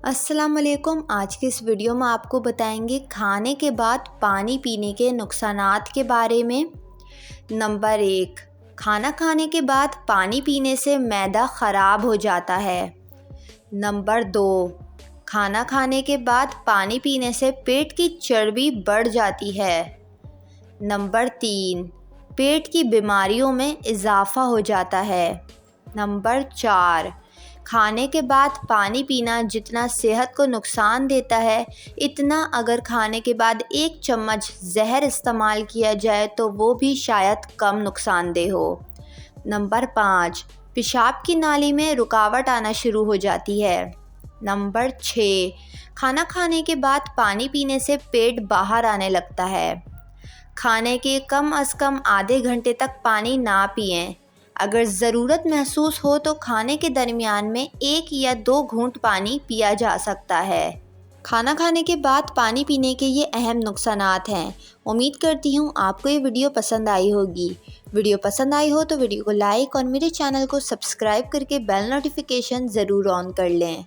अस्सलाम वालेकुम। आज के इस वीडियो में आपको बताएंगे खाने के बाद पानी पीने के नुकसानात के बारे में। नंबर 1, खाना खाने के बाद पानी पीने से मैदा ख़राब हो जाता है। नंबर 2, खाना खाने के बाद पानी पीने से पेट की चर्बी बढ़ जाती है। नंबर 3, पेट की बीमारियों में इजाफ़ा हो जाता है। नंबर 4, खाने के बाद पानी पीना जितना सेहत को नुकसान देता है, इतना अगर खाने के बाद 1 चम्मच जहर इस्तेमाल किया जाए तो वो भी शायद कम नुकसानदेह हो। नंबर 5, पेशाब की नाली में रुकावट आना शुरू हो जाती है। नंबर 6, खाना खाने के बाद पानी पीने से पेट बाहर आने लगता है। खाने के कम अज़ कम आधे घंटे तक पानी ना पिएं। अगर ज़रूरत महसूस हो तो खाने के दरमियान में 1 या 2 घूंट पानी पिया जा सकता है। खाना खाने के बाद पानी पीने के ये अहम नुकसानात हैं। उम्मीद करती हूँ आपको ये वीडियो पसंद आई होगी। वीडियो पसंद आई हो तो वीडियो को लाइक और मेरे चैनल को सब्सक्राइब करके बेल नोटिफिकेशन ज़रूर ऑन कर लें।